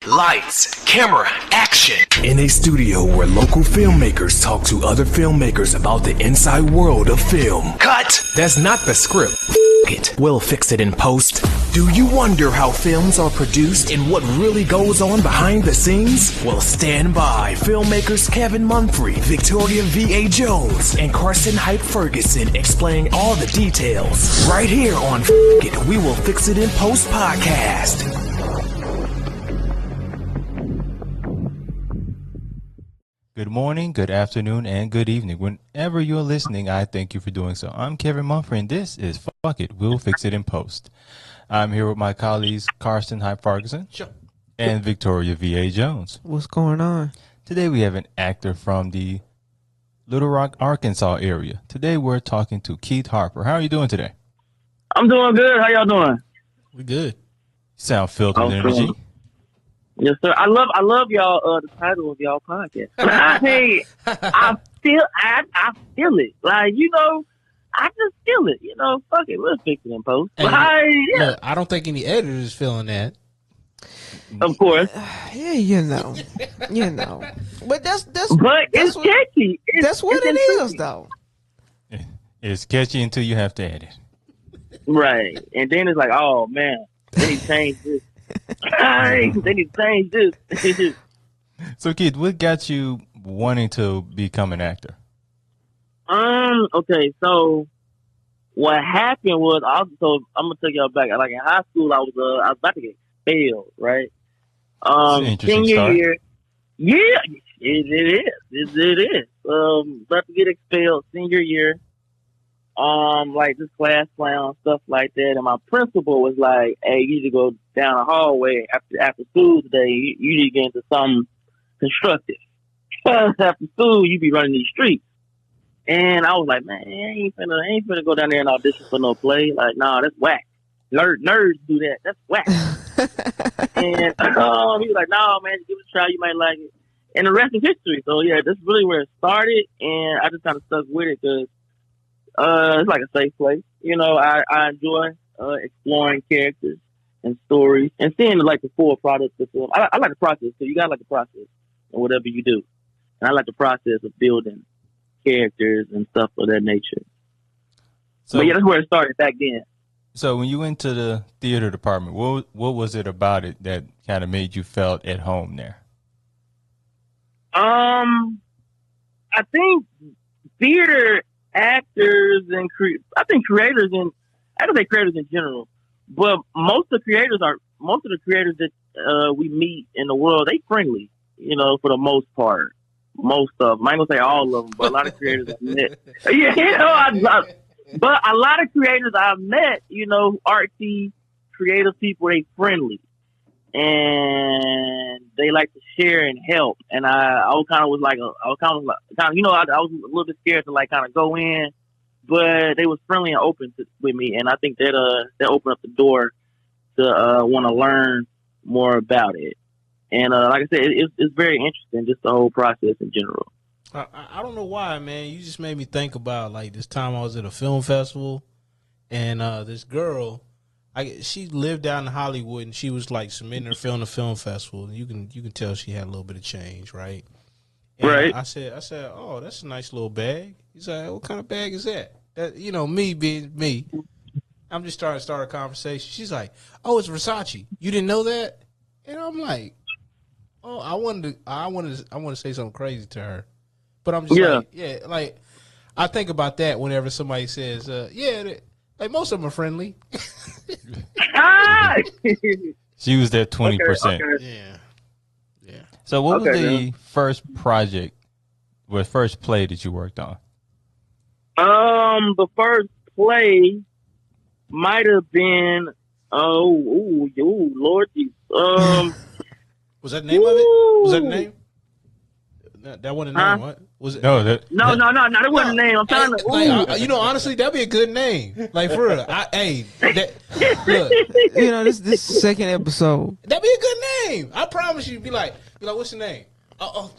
Lights, camera, action. In a studio where local filmmakers talk to other filmmakers about the inside world of film. Cut. That's not the script. It. We'll fix it in post. Do you wonder how films are produced and what really goes on behind the scenes? Well, stand by. Filmmakers Kevin Munfrey, Victoria V.A. Jones, and Carson Hype Ferguson explain all the details. Right here on It, We Will Fix It in Post podcast. Good morning, good afternoon, and good evening. Whenever you're listening, I thank you for doing so. I'm Kevin Munfrey, and this is Fuck It, We'll Fix It in Post. I'm here with my colleagues Carson Hype Ferguson and Victoria V.A. Jones. What's going on? Today we have an actor from the Little Rock, Arkansas area. Today we're talking to Keith Harper. How are you doing today? I'm doing good. How y'all doing? We good. You sound filled with energy. Yes, sir. I love y'all. The title of y'all podcast. I feel it. Like, I just feel it. Fuck it. We'll fix it in post. Hey, yeah. Look, I don't think any editor is feeling that. Of course. Yeah, you know. But that's it's catchy. That's what it is, though. It's catchy until you have to edit. Right. And then it's like, oh man, they need to change this. They need to change this. So, Keith, what got you wanting to become an actor? Okay, so what happened was, I'm gonna take y'all back. Like in high school, I was about to get expelled, right? Senior start. year, yeah, it is. About to get expelled senior year. Like this class clown, stuff like that. And my principal was like, hey, you need to go down the hallway after school today. You need to get into something constructive. Because after school, you be running these streets. And I was like, man, I ain't finna go down there and audition for no play. Like, nah, that's whack. Nerds do that. That's whack. And he was like, nah, man, give it a try. You might like it. And the rest is history. So, yeah, that's really where it started. And I just kind of stuck with it because it's like a safe place. I enjoy exploring characters and stories and seeing like the full product of film. I like the process, so you gotta like the process in whatever you do. And I like the process of building characters and stuff of that nature. So, but yeah, that's where it started back then. So when you went to the theater department, what was it about it that kind of made you felt at home there? I think theater actors and creators and I don't say creators in general, but most of the creators that we meet in the world, they friendly, for the most part. Most of them. I ain't gonna say all of them, but a lot of creators I've met. Yeah, but a lot of creators I've met, artsy, creative people, they friendly. And they like to share and help. And I was a little bit scared to like kind of go in, but they was friendly and open with me. And I think that opened up the door to want to learn more about it. And like I said, it's very interesting, just the whole process in general. I don't know why, man. You just made me think about like this time I was at a film festival, and this girl. She lived down in Hollywood, and she was like submitting her film to film festival. And you can tell she had a little bit of change, right? And right. I said, oh, that's a nice little bag. He's like, what kind of bag is that? That me being me, I'm just trying to start a conversation. She's like, oh, it's Versace. You didn't know that? And I'm like, oh, I wanted to say something crazy to her, but I'm just like I think about that whenever somebody says, like most of them are friendly. She was that 20%. Okay. Yeah. So what was the first project or first play that you worked on? The first play might have been Lord Jesus. Was that the name of it? Was that the name? That wasn't the name, what? Was it? No, that wasn't the name. I'm trying to. Honestly, that'd be a good name. Like for real. Look, this is the second episode. That'd be a good name. I promise you. Be like, what's your name? Oh,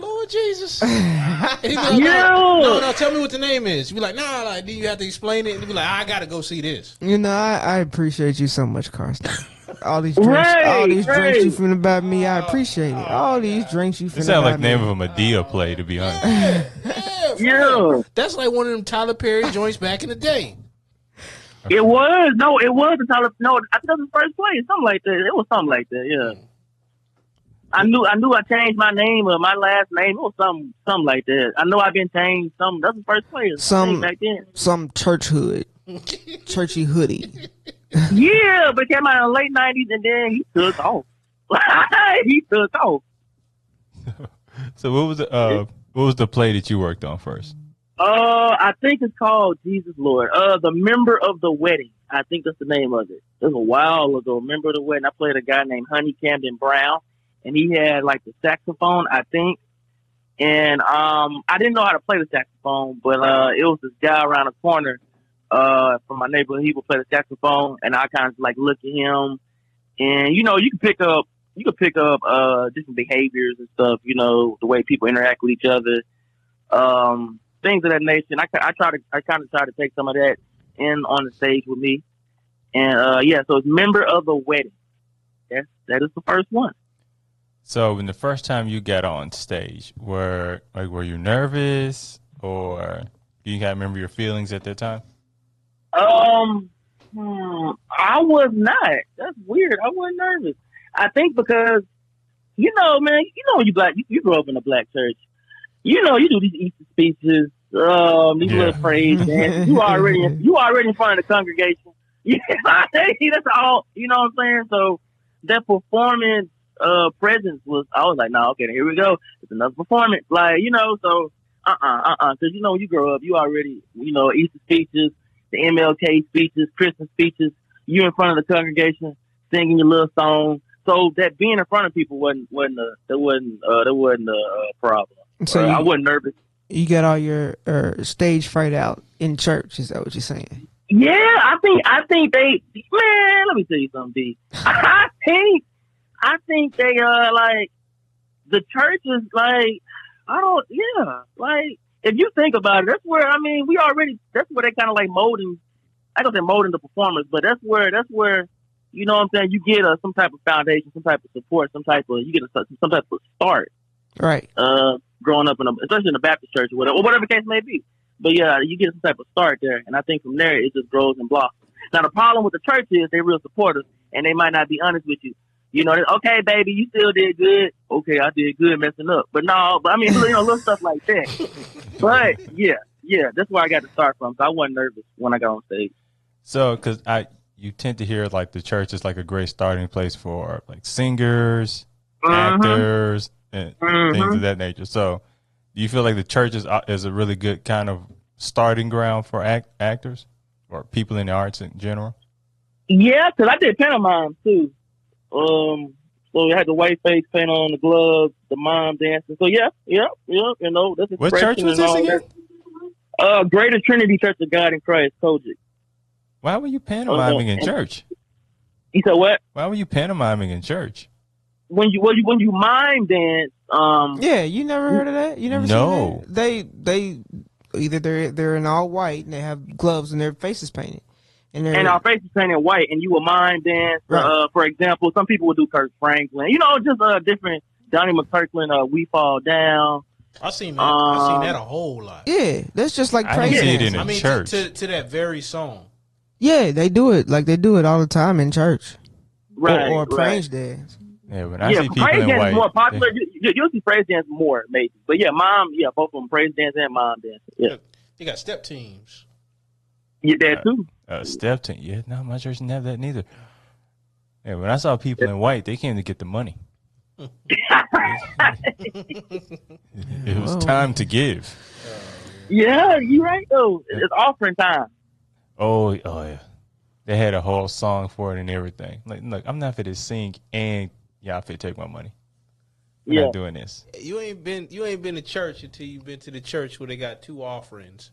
Lord Jesus. And he'd be like, no, tell me what the name is. You'd be like, nah, like, do you have to explain it? And he'd be like, I gotta go see this. I appreciate you so much, Carson. All these drinks, Right, drinks right. you finna buy me, I appreciate it. All these drinks you finna It sounds buy like the name me. of a Medea play, to be honest. Yeah, for Yeah. real. That's like one of them Tyler Perry joints back in the day. It was. No, it was the Tyler. No, I think that was the first place. Something like that. It was something like that. Yeah. I knew I changed my name or my last name. It was something like that. I know I've been changed. That's the first place. I think back then. Some church hood, churchy hoodie. Yeah, but came out in the late '90s, and then he took off. He took off. So what was the play that you worked on first? I think it's called Jesus Lord. The Member of the Wedding. I think that's the name of it. It was a while ago. Member of the Wedding. I played a guy named Honey Camden Brown, and he had like the saxophone, I think. And I didn't know how to play the saxophone, but it was this guy around the corner from my neighborhood. He would play the saxophone, and I kind of like look at him, and you could pick up different behaviors and stuff. The way people interact with each other. Things of that nature. And I kind of try to take some of that in on the stage with me. And so it's Member of the Wedding. That is the first one. So when the first time you got on stage, were you nervous, or you can't remember your feelings at that time? I was not. That's weird. I wasn't nervous. I think because man, you grew up in a black church. You do these Easter speeches, these little praise dances. You already in front of the congregation. Yeah, that's all. You know what I'm saying? So that performance presence was. I was like, no, okay, here we go. It's another performance. Like so because when you grow up, you already Easter speeches, the MLK speeches, Christmas speeches. You in front of the congregation singing your little song. So that being in front of people wasn't a problem. So I wasn't nervous. You got all your stage fright out in church. Is that what you're saying? Yeah, I think they. Man, let me tell you something, D. I think they like the church is like like if you think about it, that's where that's where they kind of like molding. I don't say molding the performers, but that's where you know what I'm saying. You get some type of foundation, some type of support, some type of start. Right. Growing up especially in a Baptist church or whatever the case may be. But yeah, you get some type of start there, and I think from there it just grows and blossoms. Now the problem with the church is they're real supportive, and they might not be honest with you. Okay, baby, you still did good. Okay, I did good messing up, but little stuff like that. But yeah, that's where I got to start from. So I wasn't nervous when I got on stage. So, because you tend to hear like the church is like a great starting place for like singers, actors, and things of that nature. So, do you feel like the church is a really good kind of starting ground for actors or people in the arts in general? Yeah, because I did pantomime too. So we had the white face paint on the gloves, the mime dancing. So yeah. That's what church was this again? Greater Trinity Church of God in Christ, Kojic. Why were you pantomiming in church? You said what? Why were you pantomiming in church? When you mime dance, yeah, you never heard of that? You never No. seen that? They either they're in all white and they have gloves and their faces painted. And our faces painted white, and you will mime dance. Right. For example, some people would do Kirk Franklin. Just different Donnie McKirkland. We Fall Down. I seen that a whole lot. Yeah, that's just like I praise didn't see it dance. in a church. To that very song. Yeah, they do it all the time in church. Right. Or praise dance. Yeah, when I see people praise in dance white, is more popular. You'll see praise dance more, maybe. But yeah, both of them, praise dance and mime dance. Yeah. You got step teams. You that too. step team. Yeah, no, my church didn't have that neither. Yeah, when I saw people in white, they came to get the money. It was time to give. Yeah, you're right though. It's offering time. Oh yeah. They had a whole song for it and everything. Like, look, I'm not fit to sing and y'all fit take my money. I'm not doing this. You ain't been to church until you've been to the church where they got two offerings.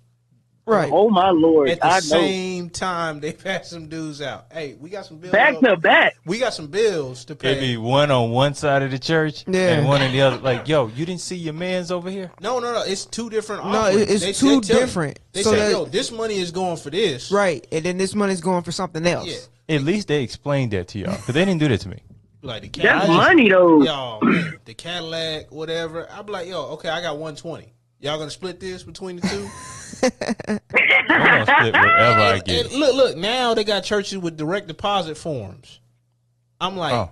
Right. Oh my Lord. At the same time, they passed some dudes out. Hey, we got some bills. Back to back. We got some bills to pay. It'd be one on one side of the church and one on the other. Like, yo, you didn't see your man's over here? No. It's two different No, offerings. it's two different. They so say, yo, this money is going for this. Right. And then this money's going for something else. Yeah. At least they explained that to y'all, because they didn't do that to me. Like the That's Cadillac, money though. yo, man, the Cadillac, whatever. I'm like, yo, okay, I got 120. Y'all gonna split this between the two? I'm gonna split whatever I And get. look, now they got churches with direct deposit forms. I'm like,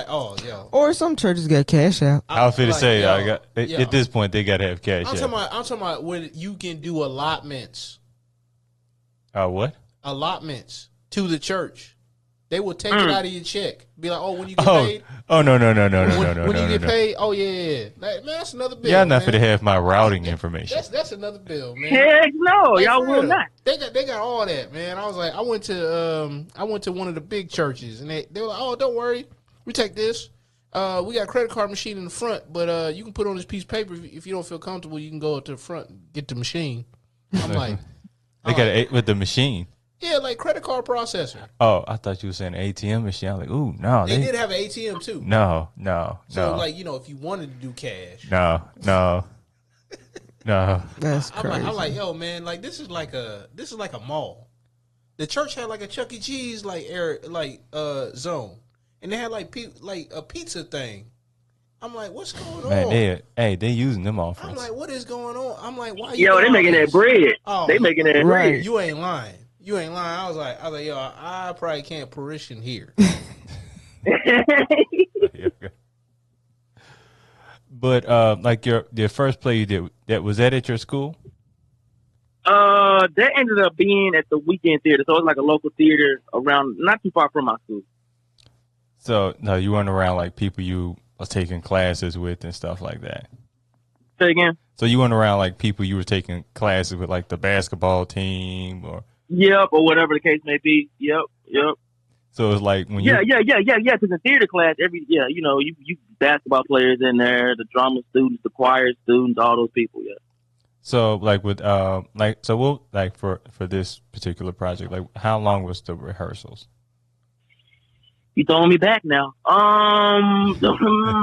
oh, yo. Or some churches got cash out. I was finna say, yo, at this point they gotta have cash. I'm talking about when you can do allotments. What? Allotments to the church. They will take it out of your check. Be like, oh, when you get paid. Oh no. When you get paid, oh yeah. Like, man, that's another bill. Y'all not man. finna have my routing information. That's another bill, man. Heck no, Like, y'all for will real. not. They got all that, man. I was like, I went to one of the big churches, and they were like, oh, don't worry, we take this. We got a credit card machine in the front, but you can put on this piece of paper if you don't feel comfortable. You can go up to the front and get the machine. I'm like, They got it with the machine. yeah, like credit card processor. Oh, I thought you were saying ATM machine. I was like, ooh, no. They did have an ATM too. No. So like, if you wanted to do cash. No. That's crazy. I'm like, yo, man, like this is like a mall. The church had like a Chuck E. Cheese zone, and they had like a pizza thing. I'm like, what's going on? Man, they using them offers. I'm like, what is going on? I'm like, why? You Yo, they doing making all that this? bread. Oh, They making that right. bread. You ain't lying. I was like, yo, I probably can't parishon here. But like your first play you did, was that at your school? That ended up being at the weekend theater, so it was like a local theater around, not too far from my school. So no, you weren't around like people you was taking classes with and stuff like that. Say again? So you weren't around like people you were taking classes with, like the basketball team or. Yep, or whatever the case may be. Yep. So it was like when Yeah. Because in theater class, you basketball players in there, the drama students, the choir students, all those people. Yeah. So like with for this particular project, like how long was the rehearsals? You throwing me back now?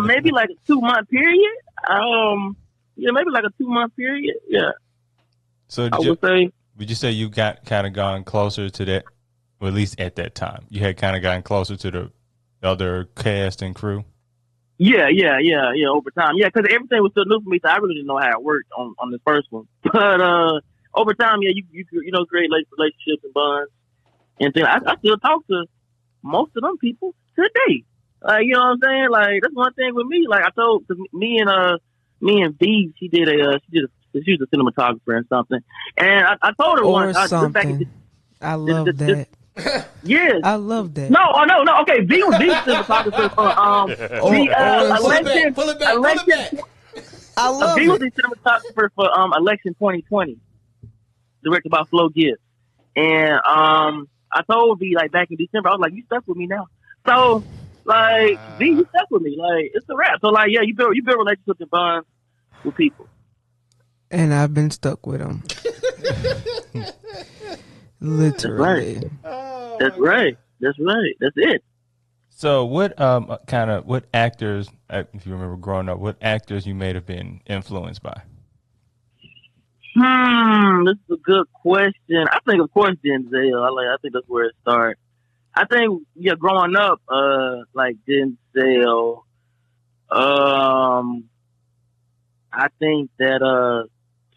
Maybe like a 2-month period. Maybe like a 2-month period. Yeah. So would you say you got kind of gone closer to that, or at least at that time, you had kind of gotten closer to the other cast and crew? Yeah. Over time, yeah, because everything was still new for me, so I really didn't know how it worked on this first one. But over time, yeah, you create relationships and bonds and things. I still talk to most of them people today. You know what I'm saying? Like that's one thing with me. Like I told, cause me and V, she was a cinematographer and something, and I told her Or once. something. I love that. Yes. I love that. No. Okay, V was cinematographer for election. Pull it back. I love V was it. the cinematographer for election 2020, directed by Flo Gibbs, and I told V like back in December, I was like, you stuck with me now. So like V, you stuck with me. Like it's a wrap. So like yeah, you build relationships and bonds with people. And I've been stuck with them. Literally. That's right. That's it. So what what actors, if you remember growing up, what actors you may have been influenced by? This is a good question. I think of course Denzel. I think that's where it starts. I think growing up, like Denzel. I think that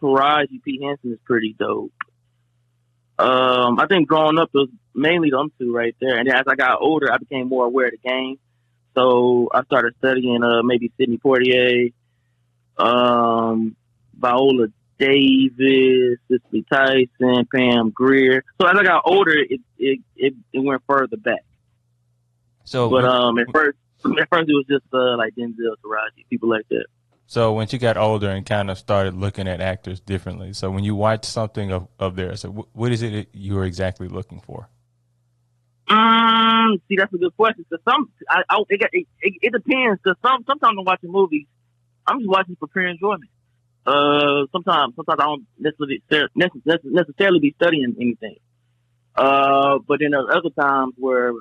Taraji P. Henson is pretty dope. I think growing up it was mainly them two right there, and then as I got older, I became more aware of the game. So I started studying maybe Sidney Poitier, Viola Davis, Cicely Tyson, Pam Grier. So as I got older, it went further back. So, but at first it was just like Denzel, Taraji, people like that. So when you got older and kind of started looking at actors differently, so when you watch something of theirs, so what is it you are exactly looking for? See, that's a good question. Cause it depends. Cause sometimes I'm watching movies, I'm just watching for pure enjoyment. Sometimes I don't necessarily be studying anything. But then there's other times where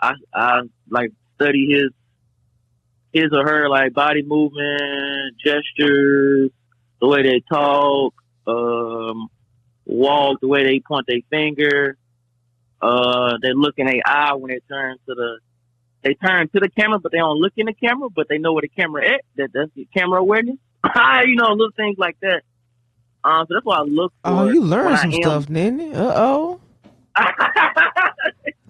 I like study his or her like body movement, gestures, the way they talk, walk, the way they point their finger. They look in their eye when they turn to the camera, but they don't look in the camera, but they know where the camera at. That's the camera awareness. Little things like that. So that's what I look for. Oh, you learned some stuff, didn't you? Uh-oh.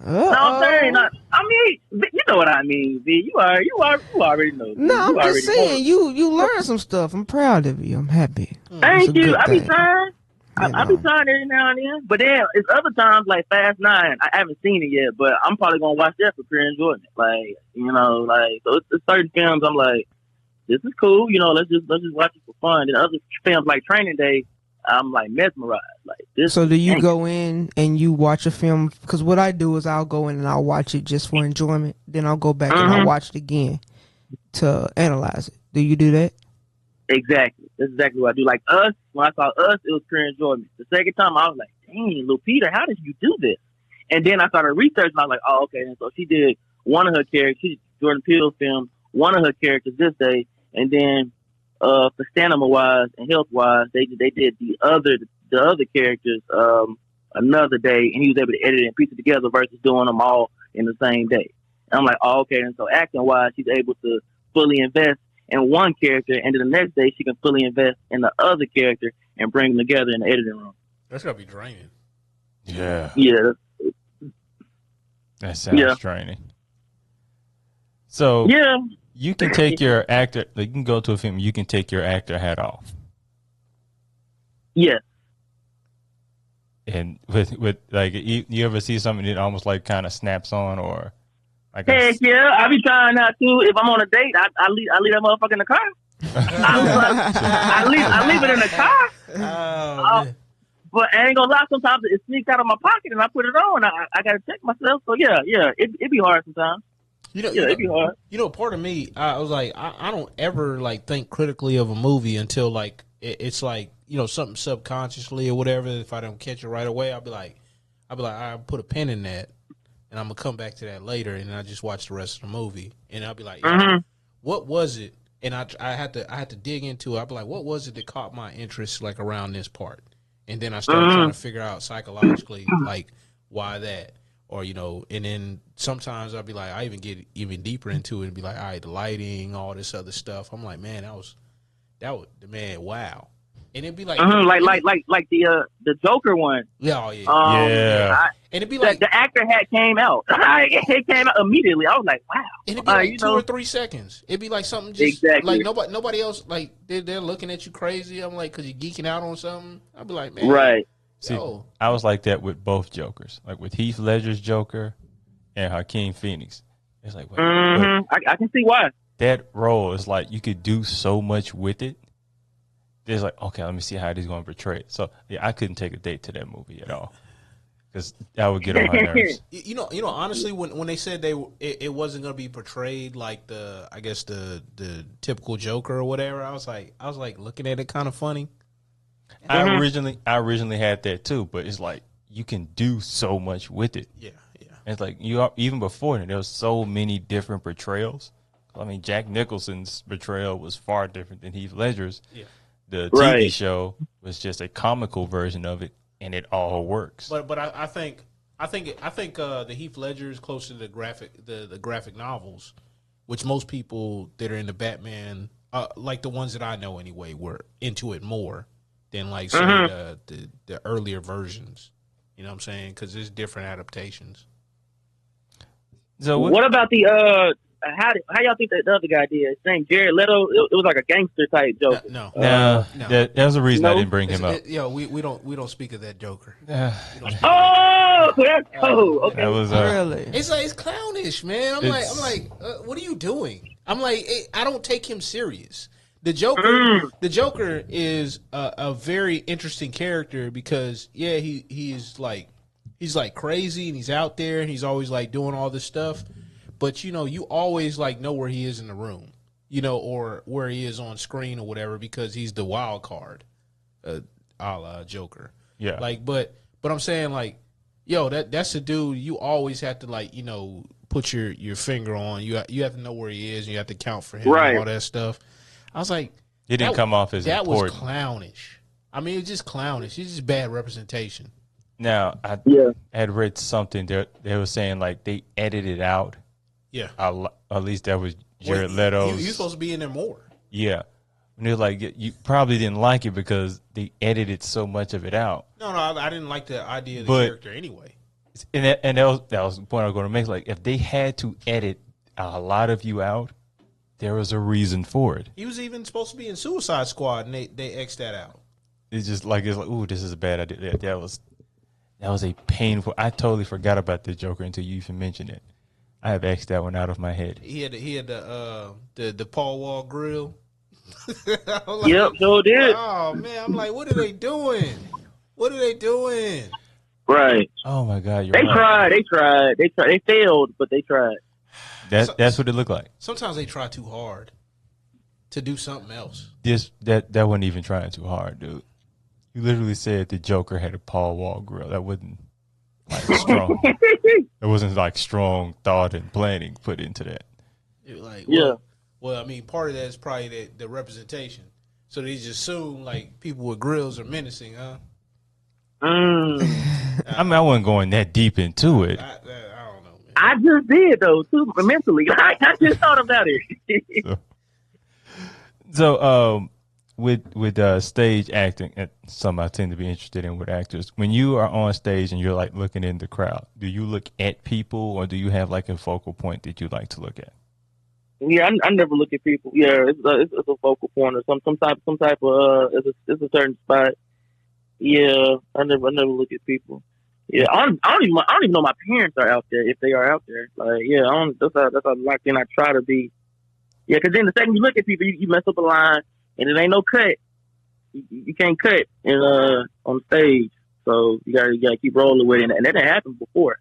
No, I'm saying, I mean, you know what I mean, V. You already know. No, I'm just saying, you learned some stuff. I'm proud of you. I'm happy. Thank you. I be trying. I be trying every now and then. But then it's other times like Fast 9. I haven't seen it yet, but I'm probably gonna watch that for pure enjoyment. Like, so it's certain films I'm like, this is cool. Let's just watch it for fun. And other films like Training Day, I'm like mesmerized. Like this. So do you go in and you watch a film? Because what I do is I'll go in and I'll watch it just for enjoyment. Then I'll go back and I'll watch it again to analyze it. Do you do that? Exactly. That's exactly what I do. Like Us, when I saw Us, it was pure enjoyment. The second time, I was like, dang, Lupita, how did you do this? And then I started researching. I was like, oh, okay. And so she did one of her characters. Jordan Peele filmed one of her characters this day. And then for stamina-wise and health-wise, they did the other characters another day. And he was able to edit it and piece it together versus doing them all in the same day. And I'm like, oh, okay. And so acting-wise, she's able to fully invest in one character, and then the next day she can fully invest in the other character and bring them together in the editing room. That's gotta be draining. Yeah. Yeah. That sounds draining. So yeah, you can take your actor. Like, you can go to a film. You can take your actor hat off. Yes. And with like, you ever see something that almost like kind of snaps on, or like heck yeah, I be trying not to. If I'm on a date, I leave that motherfucker in the car. I leave it in the car. But I ain't gonna lie, sometimes it sneaks out of my pocket and I put it on. I gotta check myself. So yeah, it be hard sometimes. It'd be hard. Part of me, I was like, I don't ever like think critically of a movie until like it's like, something subconsciously or whatever. If I don't catch it right away, I'll be like, I put a pin in that, and I'm gonna come back to that later, and I just watch the rest of the movie, and I'll be like, what was it? And I had to dig into it. I'll be like, what was it that caught my interest like around this part? And then I started trying to figure out psychologically like why that. Or, and then sometimes I'll be like, I even get even deeper into it and be like, all right, the lighting, all this other stuff. I'm like, man, that was wow. And it'd be like, like the Joker one. Yeah, yeah. And it'd be like the actor hat came out. It came out immediately. I was like, wow. And it'd be like 2 or 3 seconds. It'd be like something just like nobody else, like they're looking at you crazy. I'm like, because you're geeking out on something. I'd be like, man, right. See, I was like that with both Jokers, like with Heath Ledger's Joker and Joaquin Phoenix. It's like, I can see why. That role is like you could do so much with it. It's like, okay, let me see how he's going to portray it. So yeah, I couldn't take a date to that movie at all because that would get on my nerves. Honestly, when they said it wasn't going to be portrayed like the typical Joker or whatever, I was like looking at it kind of funny. I originally had that too, but it's like you can do so much with it. Yeah. And it's like even before that, there was so many different portrayals. I mean, Jack Nicholson's portrayal was far different than Heath Ledger's. Yeah. The TV show was just a comical version of it, and it all works. But I think the Heath Ledger is close to the graphic novels, which most people that are into Batman, like the ones that I know anyway, were into it more than like say the earlier versions. You know what I'm saying? Because there's different adaptations. So what about the how y'all think that the other guy did? His name Jared Leto. It was like a gangster type Joker. No. That was the reason I didn't bring him up. We don't speak of that Joker. That's cool. Okay. That was really. It's clownish, man. I'm like, what are you doing? I'm like, I don't take him serious. The Joker is a very interesting character because he's like crazy and he's out there and he's always like doing all this stuff. But, you always, like, know where he is in the room, or where he is on screen or whatever because he's the wild card, a la Joker. Yeah. Like, but I'm saying, like, that's a dude you always have to, like, put your finger on. You have to know where he is and you have to count for him and all that stuff. I was like. It didn't come off as that important. Was clownish. I mean, it's just clownish. It's just bad representation. Now, I Yeah. had read something that they were saying like they edited out. Yeah. At least that was Jared Well, Leto's. He was supposed to be in there more. Yeah. And they're like, you probably didn't like it because they edited so much of it out. No, I didn't like the idea of the But- character anyway. And that was the point I was going to make. Like, if they had to edit a lot of you out, there was a reason for it. He was even supposed to be in Suicide Squad, and they X'd that out. It's like, ooh, this is a bad idea. That was a painful. I totally forgot about the Joker until you even mentioned it. I have X'd that one out of my head. He had the Paul Wall grill. Like, Yep, sure did. oh man, I'm like, what are they doing? What are they doing? Right. Oh my God, you're They right. tried. They failed, but they tried. That's what it looked like. Sometimes they try too hard to do something else. That wasn't even trying too hard, dude. You literally said the Joker had a Paul Wall grill. That wasn't like strong. There wasn't like strong thought and planning put into that. You're like, Yeah. Well, I mean, part of that is probably the representation. So they just assume like people with grills are menacing, huh? I mean, I wasn't going that deep into it. I don't know, man. I just did though, too, mentally. I just thought about it. So, with stage acting, and something I tend to be interested in with actors. When you are on stage and you're like looking in the crowd, do you look at people or do you have like a focal point that you like to look at? Yeah, I never look at people. Yeah, it's a focal point or some type of it's a certain spot. Yeah, I never look at people. Yeah, I don't even know my parents are out there if they are out there. Like, yeah, that's how locked in I try to be. Yeah, because then the second you look at people, you mess up a line and it ain't no cut. You can't cut on stage, so you gotta keep rolling with it, and that didn't happen before.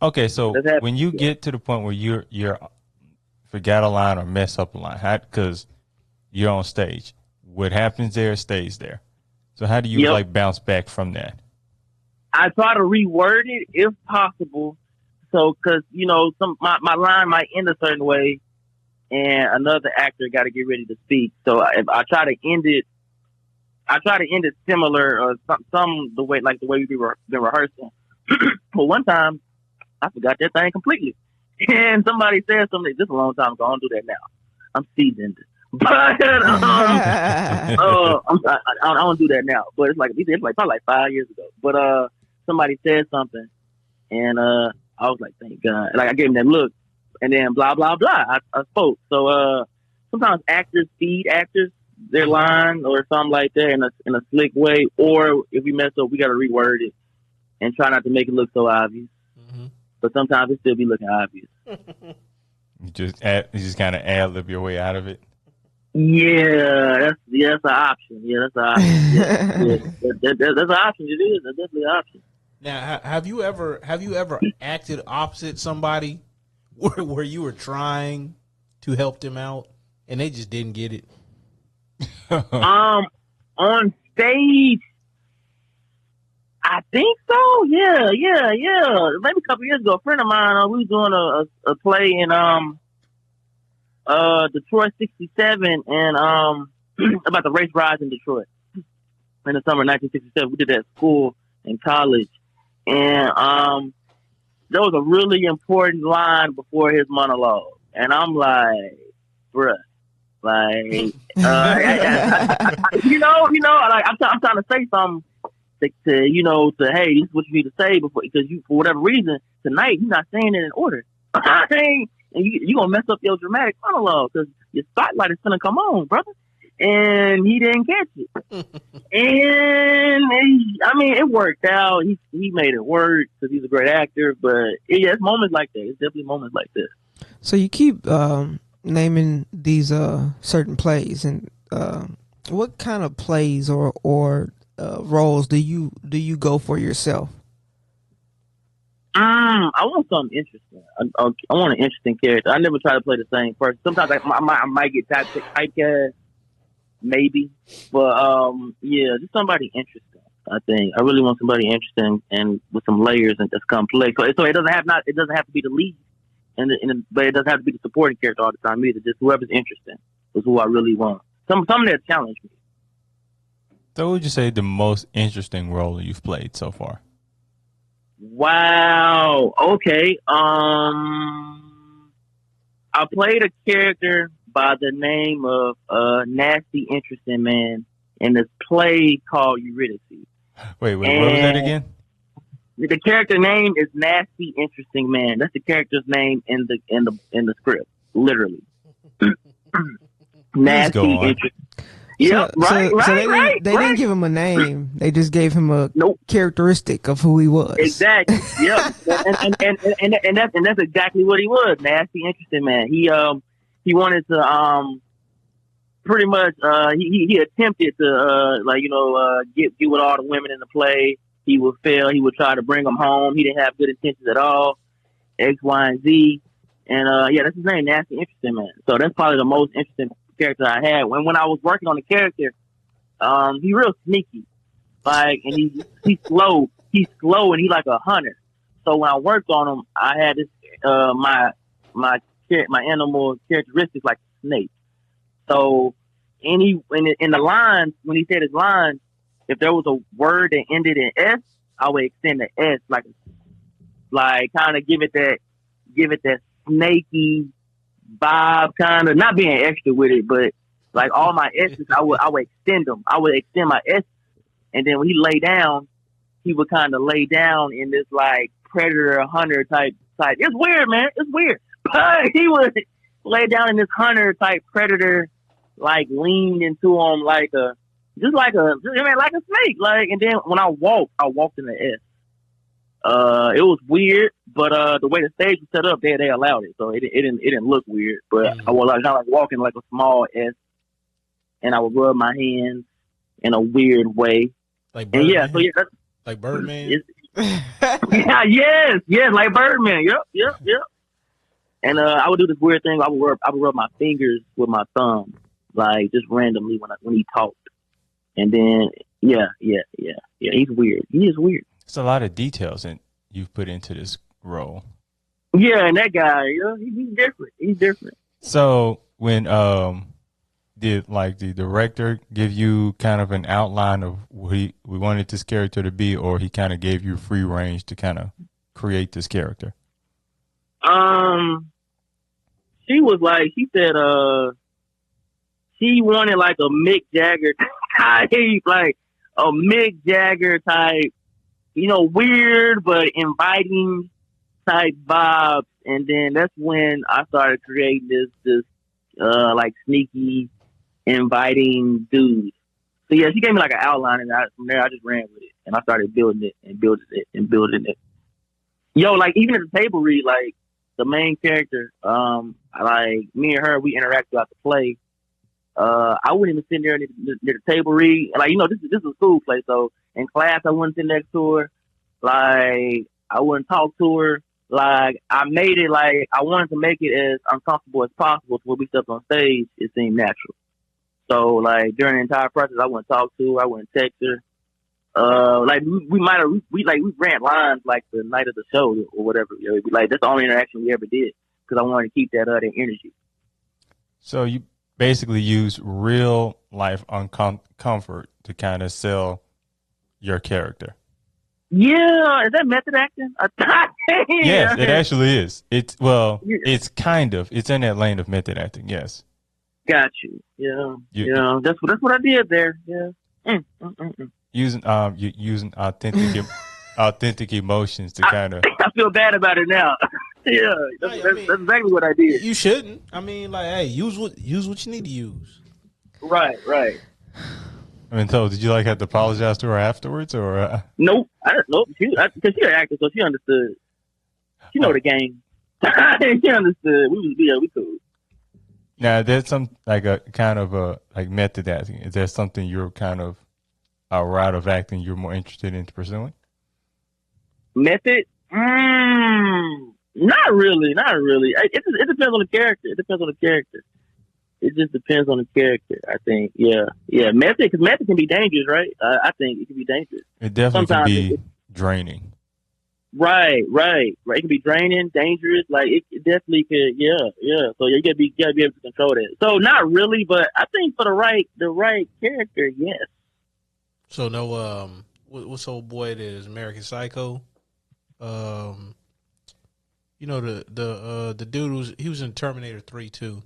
Okay, so when you get to the point where you're forgot a line or mess up a line, because you're on stage, what happens there stays there. So how do you like bounce back from that? I try to reword it if possible. So, because my line might end a certain way, and another actor got to get ready to speak. So if I try to end it, similar or the way we've been rehearsing. But one time, I forgot that thing completely, and somebody said something. This is a long time ago. I don't do that now. I'm seasoned. But I don't do that now. But it's probably 5 years ago. But somebody said something, and I was like, thank God. Like, I gave him that look, and then blah blah blah. I spoke. So sometimes actors feed actors their line or something like that in a slick way. Or if we mess up, we got to reword it and try not to make it look so obvious. Mm-hmm. But sometimes it still be looking obvious. You just kind of ad-lib your way out of it. Yeah, that's an option. Yeah, that's an option. Yeah. That's an option. It is. That's definitely an option. Now, have you ever acted opposite somebody where you were trying to help them out and they just didn't get it? On stage, I think so. Yeah. Maybe a couple years ago, a friend of mine, we was doing a play in Detroit '67 and about the race riots in Detroit in the summer of 1967. We did that at school and college, and there was a really important line before his monologue, and I'm like, bruh. Like, like I'm trying to say something to hey, this is what you need to say before, because you, for whatever reason, tonight you're not saying it in order. And you gonna mess up your dramatic monologue because your spotlight is gonna come on, brother. And he didn't catch it. And it worked out. He made it work because he's a great actor. But it's moments like that. It's definitely moments like this. So you keep naming these certain plays, and what kind of plays or roles do you go for yourself? I want something interesting. I want an interesting character. I never try to play the same person. Sometimes I might get typecast, maybe, but just somebody interesting. I think I really want somebody interesting and with some layers and that's complex. So it doesn't have to be the lead. But it doesn't have to be the supporting character all the time either. Just whoever's interesting is who I really want. Something that challenged me. So, what would you say the most interesting role you've played so far? Wow. Okay. I played a character by the name of Nasty Interesting Man in this play called Eurydice. Wait, what was that again? The character name is Nasty Interesting Man. That's the character's name in the script, literally. Nasty go on. Interesting. Yeah, right. They didn't give him a name. They just gave him a characteristic of who he was. Exactly. Yeah, and that's exactly what he was. Nasty, interesting man. He wanted to pretty much he attempted to get with all the women in the play. He would fail. He would try to bring them home. He didn't have good intentions at all. X, Y, and Z. And that's his name, Nasty, interesting man. So that's probably the most interesting character I had. When I was working on the character, he real sneaky, like, and he's slow. He's slow, and he like a hunter. So when I worked on him, I had this my animal characteristics like a snake. So in the lines, when he said his lines, if there was a word that ended in S, I would extend the S like kind of give it that snaky vibe, kind of not being extra with it, but like all my S's, I would extend them. I would extend my S, and then when he lay down, he would kind of lay down in this like predator hunter type. It's weird, man. It's weird, but he would lay down in this hunter type predator, like leaned into him like a snake. Like, and then when I walked in the S. It was weird, but the way the stage was set up, they allowed it, so it didn't look weird. But I was kind of like walking like a small S, and I would rub my hands in a weird way. Like Birdman? That's, like Birdman. Yes, like Birdman. Yep. And I would do this weird thing. I would rub my fingers with my thumb, like just randomly when he talked. And then he's weird. He is weird. It's a lot of details that you've put into this role. Yeah, and that guy, he's different. He's different. So when did like the director give you kind of an outline of what we wanted this character to be, or he kind of gave you free range to kind of create this character? She was like, she said, she wanted like a Mick Jagger type, like a Mick Jagger type, weird but inviting type vibes. And then that's when I started creating this like sneaky, inviting dude. So yeah, she gave me like an outline, and from there I just ran with it, and I started building it. Yo, like even at the table read, like the main character, like me and her, we interact throughout the play. I wouldn't even sit there near the table read. Like, this is a school play, so in class I wouldn't sit next to her. Like, I wouldn't talk to her. Like, I made it like I wanted to make it as uncomfortable as possible. So when we stepped on stage, it seemed natural. So like during the entire process, I wouldn't talk to her. I wouldn't text her. Like we ran lines like the night of the show or whatever. Like that's the only interaction we ever did because I wanted to keep that energy. So you basically use real life comfort to kind of sell your character. Yeah, is that method acting? Yes, it actually is. It's it's in that lane of method acting. Yes. Got you. Yeah. That's what I did there. Yeah. Using authentic emotions to kind of. I feel bad about it now. Yeah, that's exactly what I did. You shouldn't. I mean, like, hey, use what you need to use. Right. I mean, so did you have to apologize to her afterwards, or? Nope. Nope. Because she's an actor, so she understood. She know the game. She understood. We cool. Now, there's some a kind of a method acting. Is there something you're kind of a route of acting you're more interested in pursuing? Method? Not really. It depends on the character. It just depends on the character, I think. Yeah. Method, because method can be dangerous, right? I think it can be dangerous. It definitely can be draining. Right. It can be draining, dangerous. Like it definitely could. Yeah. So you gotta be able to control that. So not really, but I think for the right character, yes. So no, what's old boy that is American Psycho? You know the dude he was in Terminator 3 too.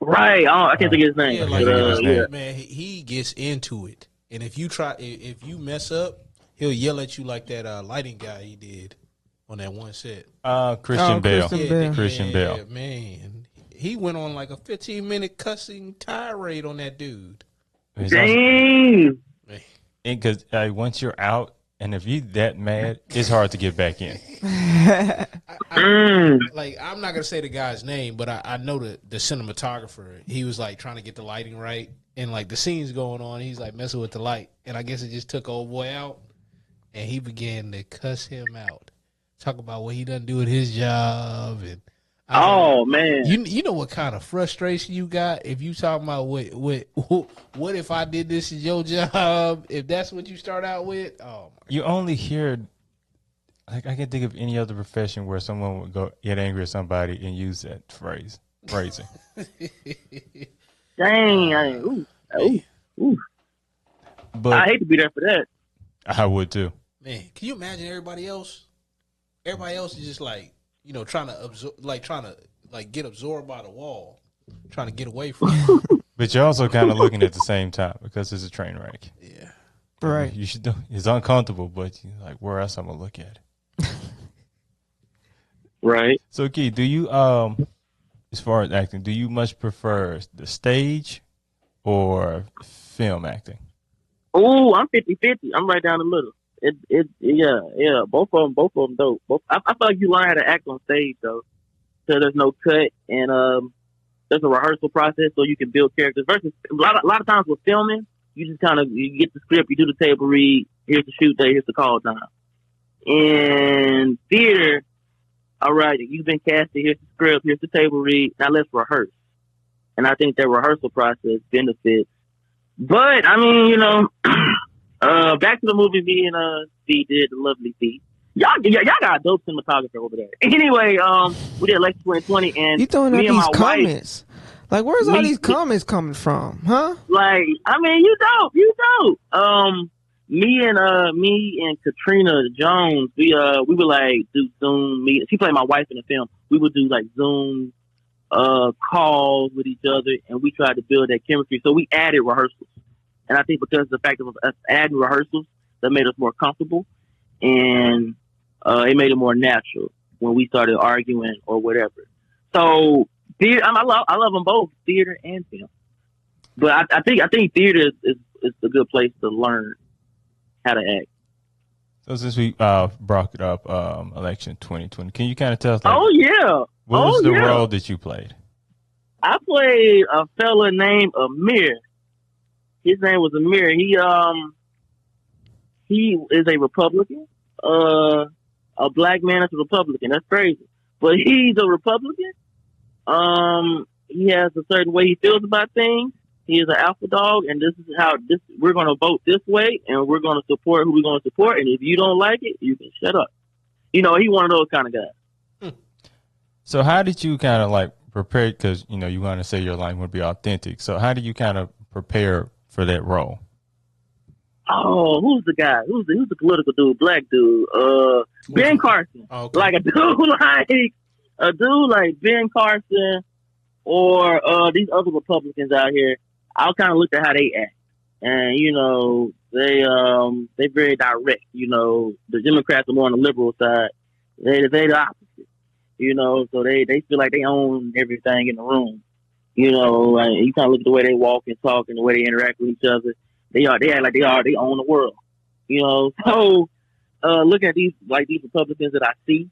Right. I can't think of his name. Yeah, I like can't think of his name. man, he gets into it, and if you mess up, he'll yell at you like that lighting guy he did on that one set. Christian Bale. Christian Bale. Christian Bale. Man, he went on like a 15-minute cussing tirade on that dude. Dang. Because once you're out, and if you that mad, it's hard to get back in. Like, I'm not gonna say the guy's name, but I know the cinematographer. He was like trying to get the lighting right, and like the scene's going on, he's like messing with the light, and I guess it just took old boy out, and he began to cuss him out, talk about what he doesn't do at his job, and man, you know what kind of frustration you got if you talking about what if I did this is your job, if that's what you start out with. You only hear, like, I can think of any other profession where someone would go get angry at somebody and use that phrasing. Dang. Ooh. But I hate to be there for that. I would too. Man, can you imagine everybody else? Everybody else is just like, trying to absorb, trying to get absorbed by the wall, trying to get away from it. But you're also kind of looking at the same time because it's a train wreck. Yeah. Right. You should do. It's uncomfortable, but you're like, where else I'm gonna look at it? Right. So, Key, do you as far as acting, do you much prefer the stage or film acting? Oh, I'm 50-50. I'm right down the middle. Yeah. Both of them dope. I feel like you learn how to act on stage though, so there's no cut and there's a rehearsal process so you can build characters. Versus a lot of times with filming, you just you get the script, you do the table read, here's the shoot day, here's the call time. In theater, all right, you've been casted, here's the script, here's the table read, now let's rehearse. And I think that rehearsal process benefits. But I mean, back to the movie me and V did, the lovely V. Y'all got a dope cinematographer over there. Anyway, we did Lexus 2020 and You throwing out me and these my comments. Like, where's all Me- these comments coming from, huh? Like, I mean, you dope. Me and Katrina Jones, we would like do Zoom meet. She played my wife in the film. We would do like Zoom calls with each other, and we tried to build that chemistry. So we added rehearsals, and I think because of the fact of us adding rehearsals, that made us more comfortable, and it made it more natural when we started arguing or whatever. So I love them both, theater and film. But I think theater is a good place to learn how to act. So since we brought it up, election 2020, can you kind of tell us? Like, Oh yeah. what was the yeah. role that you played? I played a fella named Amir. His name was Amir. He is a Republican. A black man is a Republican. That's crazy. But he's a Republican. He has a certain way he feels about things. He is an alpha dog, and this is how we're going to vote this way, and we're going to support who we're going to support. And if you don't like it, you can shut up. He one of those kind of guys. So how did you kind of like prepare? Because you want to say your line would be authentic. So how did you kind of prepare for that role? Oh, who's the guy? Who's the political dude? Black dude. Ben Carson. Oh, okay. Like a dude like Ben Carson or these other Republicans out here. I'll kind of look at how they act, and they very direct. The Democrats are more on the liberal side. They the opposite. So they feel like they own everything in the room. And you kind of look at the way they walk and talk and the way they interact with each other. They act like they own the world. So looking at these Republicans that I see,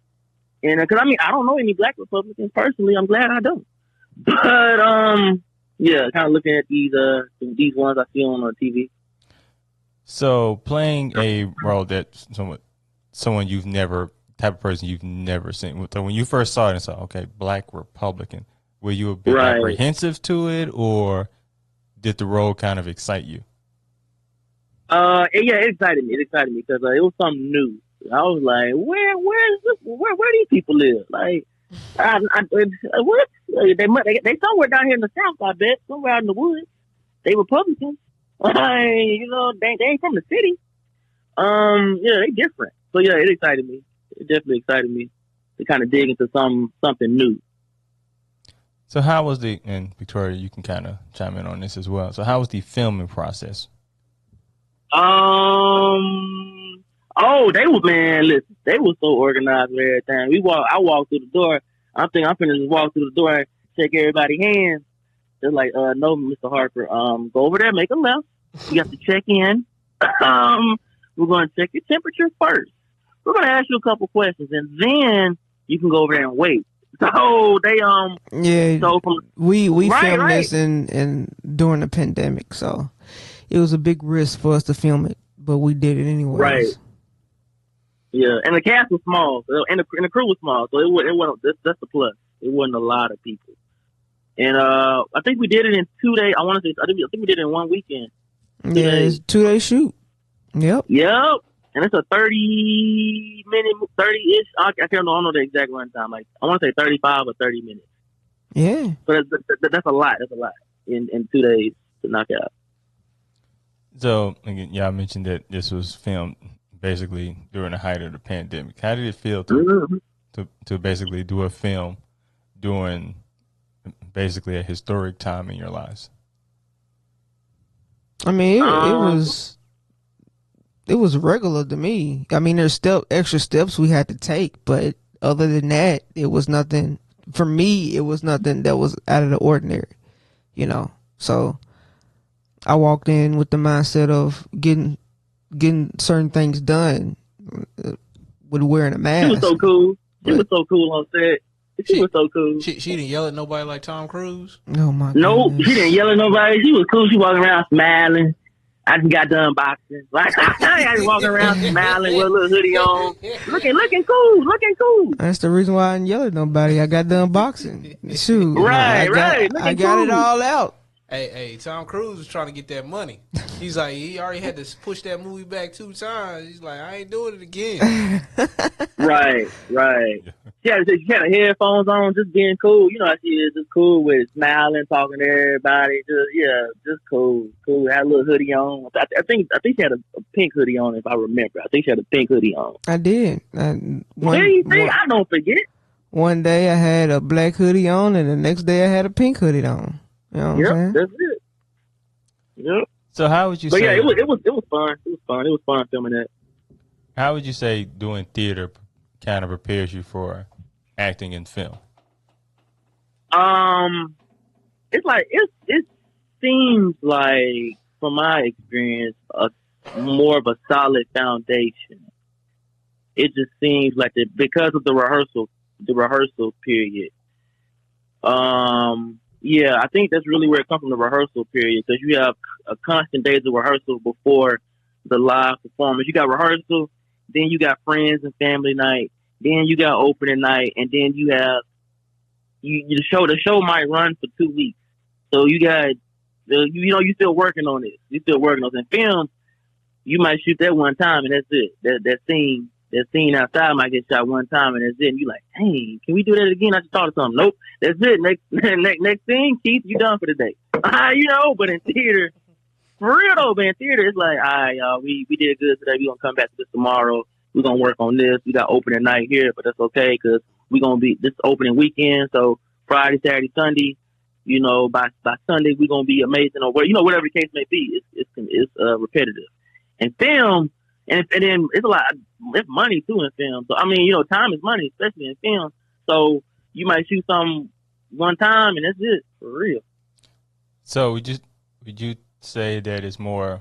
and because I don't know any black Republicans personally. I'm glad I don't. But yeah, kind of looking at these ones I see on TV. So playing a role that someone you've never, type of person you've never seen. So when you first saw it and saw, okay, black Republican, were you a bit apprehensive to it, or did the role kind of excite you? Yeah, it excited me. It excited me because it was something new. I was like, where is this? Where these people live? Like, what? They somewhere down here in the South, I bet, somewhere out in the woods. They Republicans. You know, they ain't from the city. Yeah, they different. So yeah, it excited me. It definitely excited me to kind of dig into something new. So how was and Victoria, you can kind of chime in on this as well. So how was the filming process? They was, man, listen, they was so organized with everything. I walked through the door. I'm thinking I'm finna just walk through the door and shake everybody's hands. They're like, no, Mr. Harper, go over there, make a left. You have to check in. We're going to check your temperature first. We're going to ask you a couple questions, and then you can go over there and wait. So they we filmed right. this in during the pandemic, so it was a big risk for us to film it, but we did it anyways. Right. Yeah, and the cast was small, and the crew was small, so it wasn't. That's the plus. It wasn't a lot of people, and I think we did it in 2 days. I think we did it in 1 weekend. It's 2-day shoot. Yep. And it's a 30-minute, 30-ish. I don't know the exact run time. Like I want to say 35 or 30 minutes. Yeah. But that's a lot. That's a lot in 2 days to knock out. So again, y'all mentioned that this was filmed basically during the height of the pandemic. How did it feel to basically do a film during basically a historic time in your lives? I mean, it was regular to me. I mean, there's still extra steps we had to take, but other than that, it was nothing. For me, it was nothing that was out of the ordinary, you know. So I walked in with the mindset of getting certain things done with wearing a mask. She was so cool. She was so cool on set. She was so cool. She didn't yell at nobody like Tom Cruise. Oh my! Nope, goodness. she didn't yell at nobody. She was cool. She walking around smiling. I just got done boxing. Like I was walking around smiling with a little hoodie on, looking cool. That's the reason why I didn't yell at nobody. I got done boxing. Shoot, Right. I got it all out. Hey, Tom Cruise was trying to get that money. He's like, he already had to push that movie back 2 times. He's like, I ain't doing it again. Right. She had the headphones on, just being cool. You know how she is, just cool with it, smiling, talking to everybody. Just cool. Had a little hoodie on. I think she had a pink hoodie on, if I remember. I think she had a pink hoodie on. I did. I don't forget. One day I had a black hoodie on, and the next day I had a pink hoodie on. You know what I'm saying? That's it. Yep. So how would you But say? yeah, it was fun. It was fun filming that. How would you say doing theater kind of prepares you for acting in film? It's like it seems like, from my experience, more of a solid foundation. It just seems like because of the rehearsal period. Yeah, I think that's really where it comes from, the rehearsal period, because you have a constant days of rehearsal before the live performance. You got rehearsal, then you got friends and family night, then you got opening night, and then you have the show might run for 2 weeks. So you got you're still working on it. You're still working on it. In film, you might shoot that one time and that's it. That scene outside might get shot one time and that's it. And you're like, hey, can we do that again? I just thought of something. Nope, that's it. Next scene, Keith, you done for the day. But in theater, for real though, man, theater, it's like, all right, y'all, we did good today. We're going to come back to this tomorrow. We're going to work on this. We got opening night here, but that's okay because we're going to be this opening weekend. So Friday, Saturday, Sunday, by Sunday, we're going to be amazing or whatever the case may be. It's repetitive. And film, and then it's a lot. It's money too in film. So I mean, time is money, especially in film. So you might shoot something one time, and that's it for real. So would you say that it's more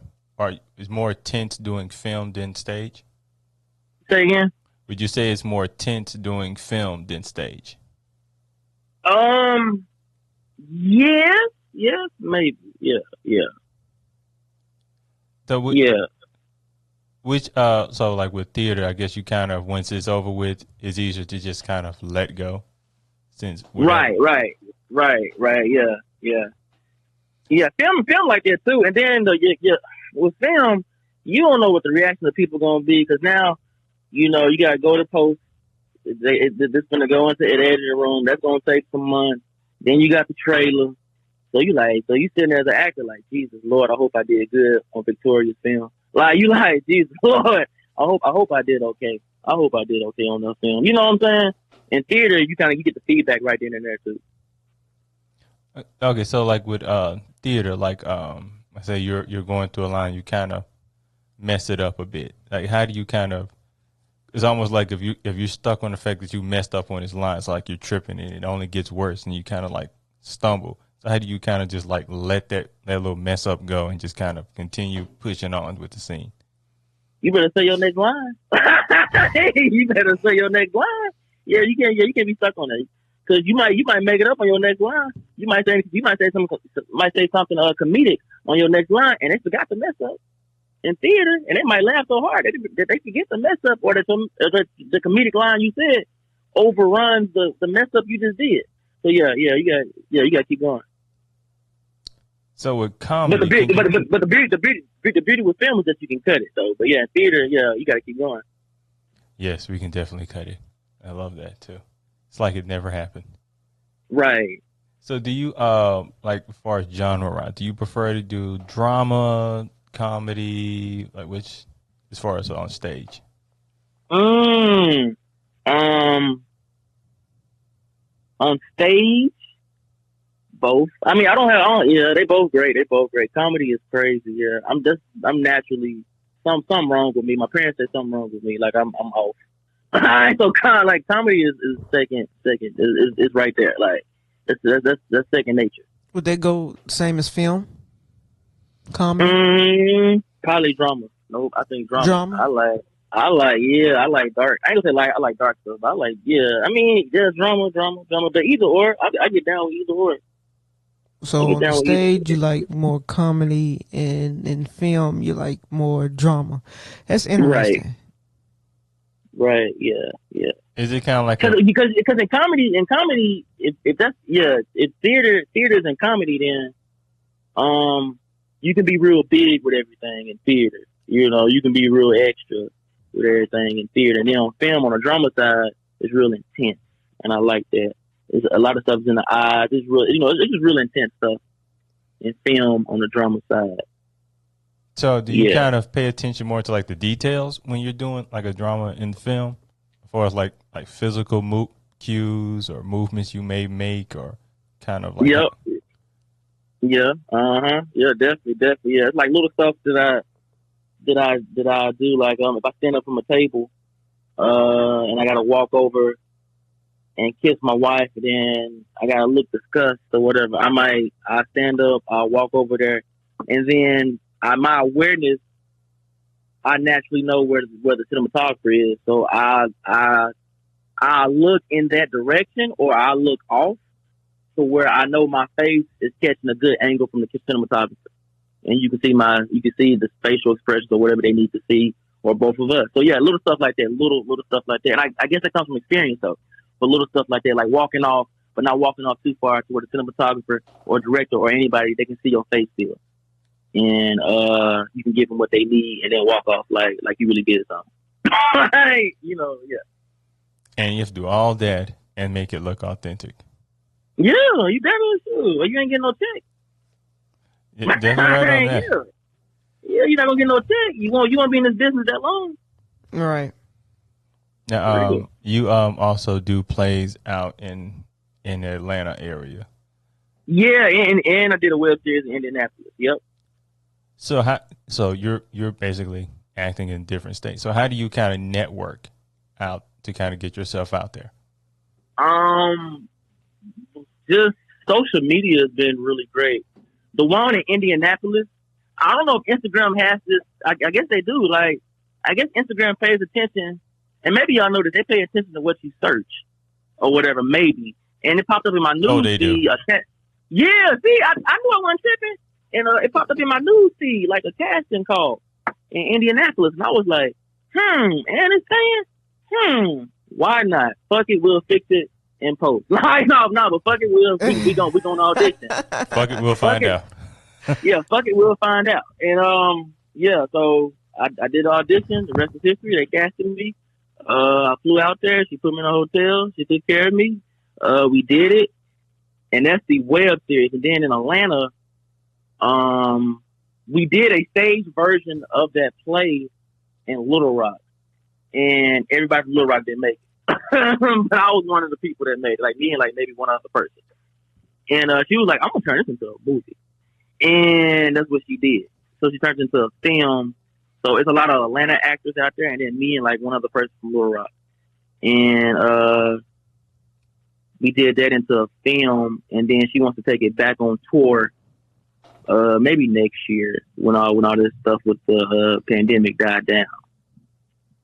tense doing film than stage? Say again. Would you say it's more tense doing film than stage? Yes, maybe, yeah. So yeah. So like with theater, I guess you kind of, once it's over with, it's easier to just kind of let go. Right, yeah. Film like that too, and then with film, you don't know what the reaction of people gonna be because now, you gotta go to post. This gonna go into the editing room. That's gonna take some months. Then you got the trailer. So you sitting there as an actor, like, Jesus Lord, I hope I did good on Victoria's film. Like, you like, Jesus Lord, I hope I did okay. I hope I did okay on that film. You know what I'm saying? In theater, you get the feedback right then and there too. Okay, so like with theater, like I say you're going through a line, you kind of mess it up a bit. Like how do you kind of? It's almost like if you're stuck on the fact that you messed up on this line, it's like you're tripping and it only gets worse and you kind of like stumble. So how do you kind of just like let that little mess up go and just kind of continue pushing on with the scene? You better say your next line. You better say your next line. Yeah, you can't be stuck on that. Because you might make it up on your next line. You might say something comedic on your next line, and they forgot to mess up in theater, and they might laugh so hard that they forget to mess up, or the comedic line you said overruns the mess up you just did. So you got to keep going. So with comedy, but the beauty with film is that you can cut it though. But yeah, in theater, you got to keep going. Yes, we can definitely cut it. I love that too. It's like it never happened. Right. So do you like as far as genre, right? Do you prefer to do drama, comedy, like which as far as on stage? On stage, both. I mean, they both great. They both great. Comedy is crazy. Yeah, I'm naturally something wrong with me. My parents say something wrong with me. Like I'm off. So like comedy is second is right there. Like that's second nature. Would they go same as film? Comedy? Probably drama. Nope, I think drama. Drama? I like dark. I ain't gonna say I like dark stuff, but I mean, there's drama, but either or, I get down with either or. So on the stage, you like more comedy, and in film, you like more drama. That's interesting. Right. Yeah. Is it kind of like because in comedy, if theater's in comedy, then you can be real big with everything in theater. You know, you can be real extra with everything in theater. And then on film, on the drama side, it's real intense, and I like that. It's a lot of stuff is in the eyes. It's real, it's just real intense stuff in film on the drama side. So do you kind of pay attention more to like the details when you're doing like a drama in film, as far as like physical cues or movements you may make, or kind of like Yeah, definitely. Yeah, it's like little stuff that I do. Like if I stand up from a table, and I gotta walk over and kiss my wife, and then I gotta look disgust or whatever. I stand up, I'll walk over there, and then my awareness, I naturally know where the cinematographer is. So I look in that direction, or I look off to where I know my face is catching a good angle from the cinematographer, and you can see the facial expressions or whatever they need to see, or both of us. So yeah, little stuff like that, little stuff like that. And I guess that comes from experience though. But little stuff like that, like walking off, but not walking off too far to where the cinematographer or director or anybody, they can see your face still. And you can give them what they need and then walk off like you really did something. Yeah. And you have to do all that and make it look authentic. Yeah, you definitely should. Or you ain't getting no check. Yeah, definitely right on that. Yeah, you're not gonna get no check. You won't be in this business that long. Right. Now, you also do plays out in the Atlanta area. Yeah, and I did a web series in Indianapolis. Yep. So you're basically acting in different states. So how do you kind of network out to kind of get yourself out there? Just social media has been really great. The one in Indianapolis, I don't know if Instagram has this. I guess they do. Like, I guess Instagram pays attention, and maybe y'all know that they pay attention to what you search or whatever, maybe. And it popped up in my news Oh, they do. feed. Yeah, see, I knew I wasn't tripping. And it popped up in my news feed like a casting call in Indianapolis. And I was like, and it's saying, why not? Fuck it, we'll fix it in post. Like, no, but fuck it, we gonna audition. Fuck it, we'll find out. Yeah, fuck it, we'll find out. And so I did the audition. The rest is history. They casted me. I flew out there. She put me in a hotel. She took care of me. We did it. and that's the web series. And then in Atlanta, we did a stage version of that play in Little Rock, and everybody from Little Rock didn't make it. But I was one of the people that made it, like me and like maybe one other person. And she was like, I'm gonna turn this into a movie. And that's what she did. So she turned it into a film. So it's a lot of Atlanta actors out there, and then me and like one other person from Little Rock. And we did that into a film, and then she wants to take it back on tour maybe next year when all this stuff with the pandemic died down.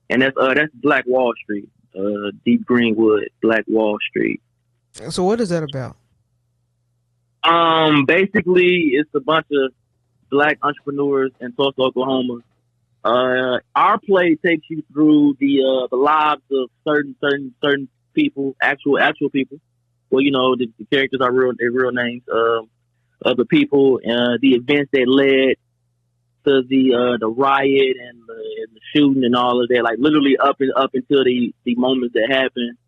And that's Black Wall Street. Deep Greenwood, Black Wall Street. So what is that about? Basically, it's a bunch of Black entrepreneurs in Tulsa, Oklahoma. Our play takes you through the lives of certain people, actual people. Well, you know, the characters are their real names of the people, the events that led to the riot and the shooting and all of that, like literally up until the moments that happened,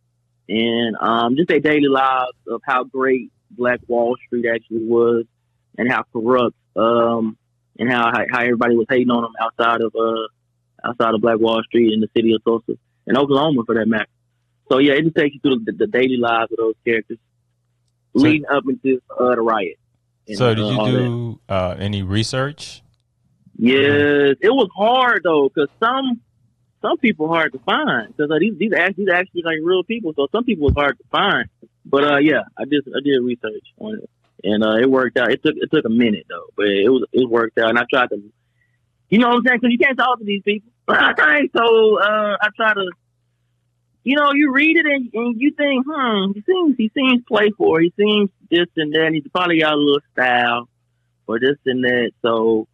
and just their daily lives of how great Black Wall Street actually was, and how corrupt, and how everybody was hating on them outside of Black Wall Street in the city of Tulsa and Oklahoma for that matter. So yeah, it just takes you through the daily lives of those characters leading up into the riot. And, so did you do any research? Yes, it was hard though, because some people hard to find, because these actually like real people. So some people was hard to find, but yeah, I did research on it, and it worked out. It took a minute though, but it worked out, and I tried to, you know what I'm saying, because you can't talk to these people. So I try to, you know, you read it and you think, he seems playful, he seems this and that, and he's probably got a little style or this and that. So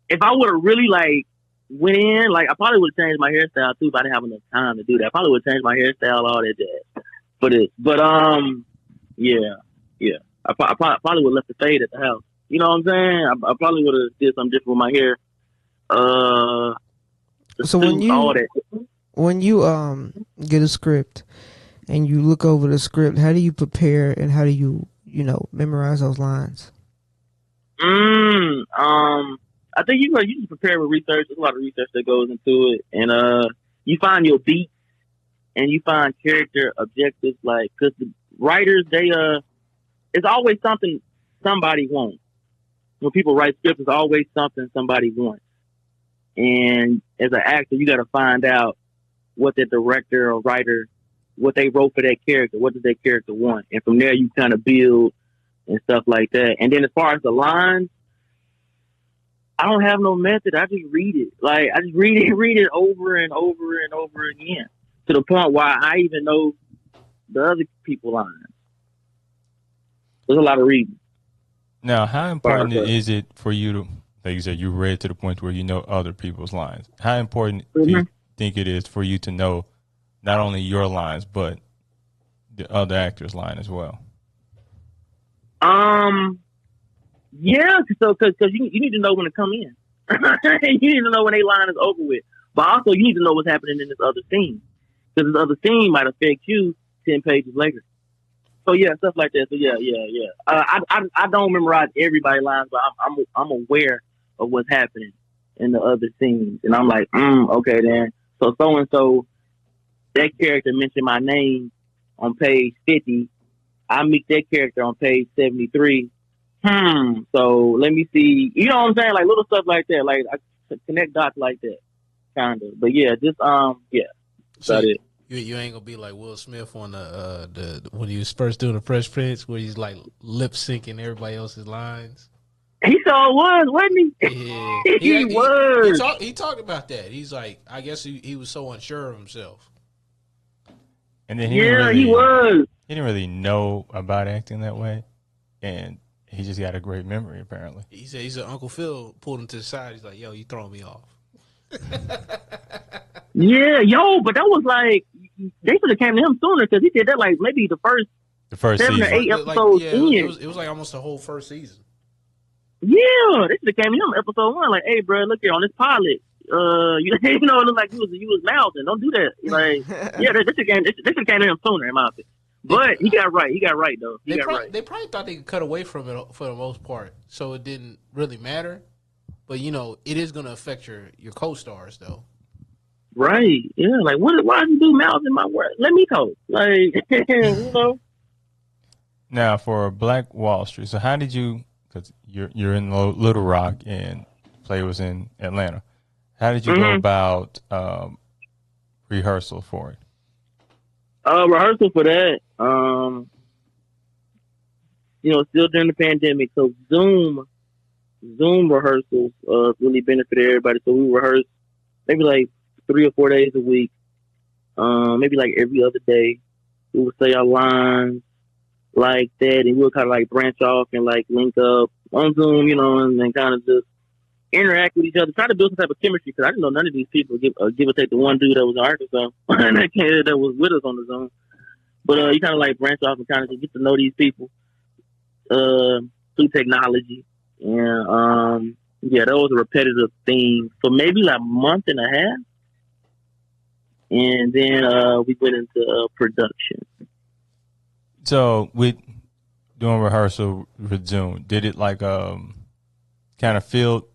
if I would have really like went in, like I probably would have changed my hairstyle too, but I didn't have enough time to do that. I probably would have changed my hairstyle, all that jazz for this. But yeah. I probably would have left the fade at the house. You know what I'm saying? I probably would have did something different with my hair. So when you get a script and you look over the script, how do you prepare and how do you memorize those lines? I think you just prepare with research. There's a lot of research that goes into it, and you find your beats and you find character objectives. Like, because the writers, it's always something somebody wants. When people write scripts, it's always something somebody wants. And as an actor, you got to find out what the director or writer, what they wrote for that character, what does that character want, and from there you kind of build and stuff like that. And then as far as the lines, I don't have no method. I just read it. Like, I just read it over and over and over again, to the point where I even know the other people's lines. There's a lot of reading. Now, how important is it for you to, like you said, you read to the point where you know other people's lines? How important do you think it is for you to know not only your lines, but the other actor's line as well? Yeah, because you need to know when to come in. You need to know when a line is over with. But also, you need to know what's happening in this other scene, because this other scene might affect you 10 pages later. So yeah, stuff like that. So yeah. I don't memorize everybody's lines, but I'm aware of what's happening in the other scenes, and I'm like, okay then. So and so, that character mentioned my name on page 50. I meet that character on page 73. So let me see. You know what I'm saying? Like little stuff like that. Like I connect dots like that, kind of. But yeah, just yeah. So That's it. You ain't gonna be like Will Smith on the when he was first doing the Fresh Prince, where he's like lip syncing everybody else's lines. He sure was, wasn't he? Yeah. he was. He talked about that. He's like, I guess he was so unsure of himself. And then he was. He didn't really know about acting that way, and he just got a great memory apparently. He said Uncle Phil pulled him to the side. He's like, "Yo, you throwing me off." Yeah, but that was like, they should have came to him sooner, because he did that like maybe the first 7 season. or 8 episodes in. It was like almost the whole first season. Yeah, they should have came to him episode 1, like, hey, bro, look here on this pilot. You know, it looked like you was mouthing. Don't do that. Like, yeah, they should have came to him sooner, in my opinion. But he got right. He got right though. He got right. They probably thought they could cut away from it for the most part, so it didn't really matter. But you know, it is going to affect your co-stars though. Right. Yeah. Like, why did you do mouths in my work? Let me go. Like, you know. Now for Black Wall Street. So how did you? Because you're in Little Rock and play was in Atlanta. How did you go about rehearsal for it? Rehearsal for that. You know, still during the pandemic, so Zoom rehearsals really benefited everybody. So we rehearsed maybe like 3 or 4 days a week, maybe like every other day. We would say our lines like that, and we would kind of like branch off and like link up on Zoom, you know, and then kind of just interact with each other, try to build some type of chemistry. Because I didn't know none of these people, give or take the one dude that was in Arkansas that was with us on the Zoom. But you kind of like branch off and kind of just get to know these people through technology. And yeah, that was a repetitive thing for maybe like a month and a half. And then we went into production. So with doing rehearsal with Zoom, did it like kind of feel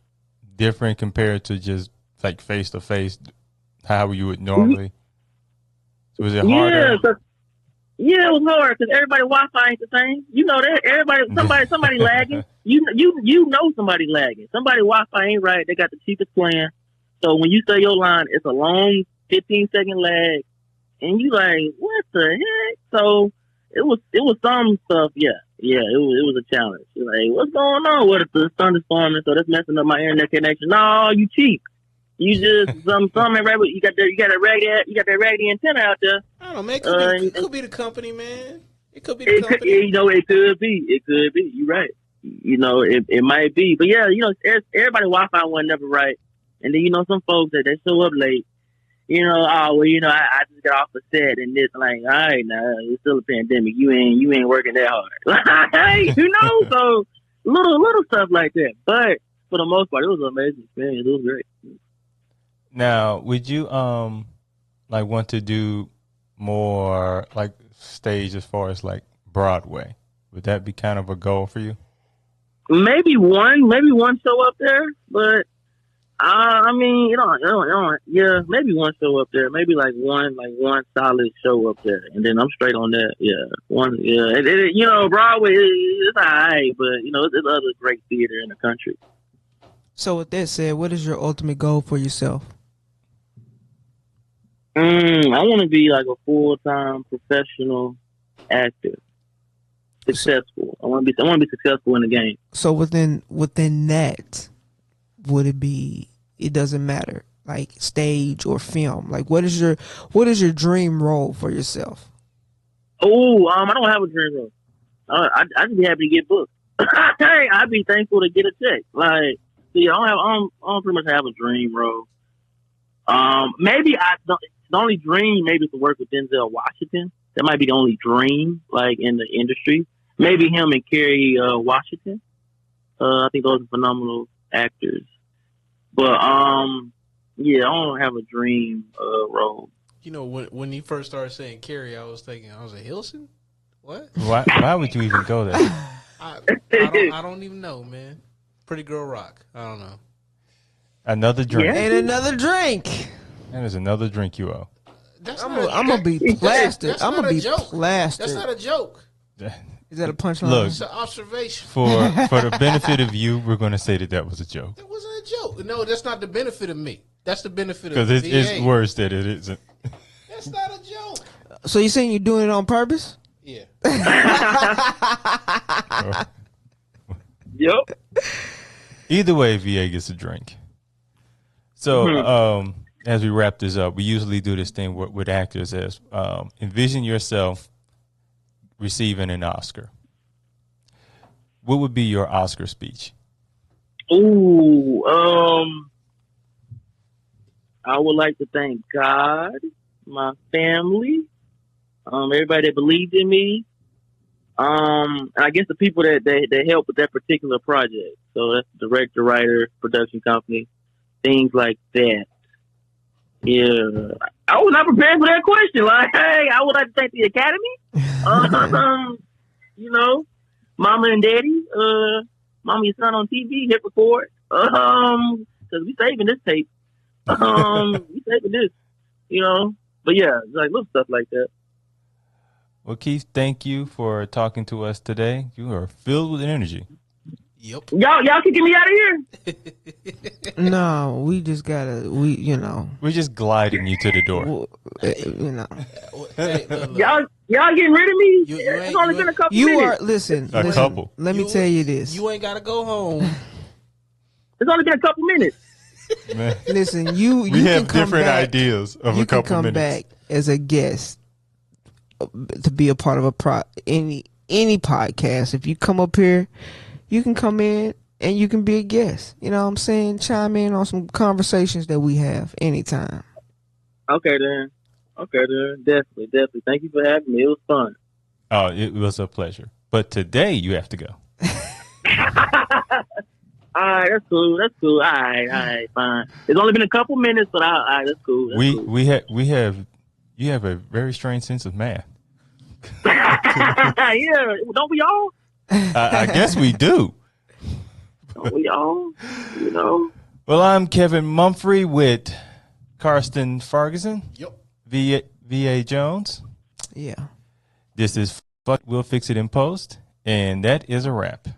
different compared to just like face to face, how you would normally? So was it harder? Yeah, it was hard because everybody Wi-Fi ain't the same. You know that somebody lagging. You know somebody lagging. Somebody Wi-Fi ain't right. They got the cheapest plan. So when you say your line, it's a long 15-second lag, and you like, what the heck? So it was some stuff. Yeah, it was a challenge. You're like, what's going on? What if the thunderstorm? So that's messing up my internet connection. No, you cheap. You just some ain't right. You got that raggedy antenna out there. I don't know, man. It could be the company, man. It could be the company. You know, it could be. It could be. You're right. You know, it might be. But yeah, you know, everybody Wi-Fi wasn't never right. And then, you know, some folks that they show up late, you know, oh, well, you know, I just got off the set and this, like, all right, now, it's still a pandemic. You ain't working that hard. Hey, you know, so little stuff like that. But for the most part, it was an amazing experience. It was great. Now, would you like want to do more like stage as far as like Broadway? Would that be kind of a goal for you? Maybe one show up there, but I mean, you know, yeah, maybe one show up there, maybe like one solid show up there, and then I'm straight on that. Yeah, one, yeah, you know, Broadway it's alright, but you know, there's other great theater in the country. So with that said, what is your ultimate goal for yourself? I want to be like a full-time professional actor, successful. I want to be successful in the game. So within that, would it be? It doesn't matter, like stage or film. Like, what is your dream role for yourself? Oh, I don't have a dream role. I just be happy to get booked. Hey, I'd be thankful to get a check. Like, see, I don't pretty much have a dream role. Maybe the only dream maybe is to work with Denzel Washington. That might be the only dream, like in the industry. Maybe him and Kerry Washington. I think those are phenomenal actors. But yeah, I don't have a dream role. You know, when he first started saying Kerry, I was thinking, I was like, Hilson? What? Why would you even go there? I don't even know, man. Pretty Girl Rock. I don't know. Another drink. And another drink. That is another drink you owe. I'm gonna be plastered. I'm gonna be plastered. That's not a joke. Is that a punchline? Look, it's an observation. For the benefit of you, we're going to say that was a joke. That wasn't a joke. No, that's not the benefit of me. That's the benefit of because it's worse that it isn't. That's not a joke. So you saying you're doing it on purpose? Yeah. Yep. Either way, VA gets a drink. So as we wrap this up, we usually do this thing with actors as envision yourself receiving an Oscar. What would be your Oscar speech? Ooh, I would like to thank God, my family, everybody that believed in me, and I guess the people that helped with that particular project. So that's the director, writer, production company, things like that. Yeah, I was not prepared for that question. Like, hey, I would like to thank the Academy. You know, Mama and Daddy. Mama and Son on TV. Hit record. Because we saving this tape. We saving this. You know, but yeah, like little stuff like that. Well, Keith, thank you for talking to us today. You are filled with energy. Yep. Y'all can get me out of here. No, we just gotta. We're just gliding you to the door. Hey, look. Y'all getting rid of me? You It's only been a couple You minutes. are listen. A couple. Let me tell you this. You ain't gotta go home. It's only been a couple minutes. Man, Listen, you we can have come different back, ideas of you a couple can come minutes. back as a guest to be a part of any podcast. If you come up here, you can come in and you can be a guest. You know what I'm saying? Chime in on some conversations that we have anytime. Okay then. Definitely. Thank you for having me. It was fun. Oh, it was a pleasure. But today you have to go. All right, that's cool. All right, fine. It's only been a couple minutes, but all right, that's cool. You have a very strange sense of math. Yeah, don't we all? I guess we do. Don't we all? You know. Well, I'm Kevin Mumphrey with Karsten Ferguson. Yep. V.A. Jones. Yeah. This is Fuck We'll Fix It in Post, and that is a wrap.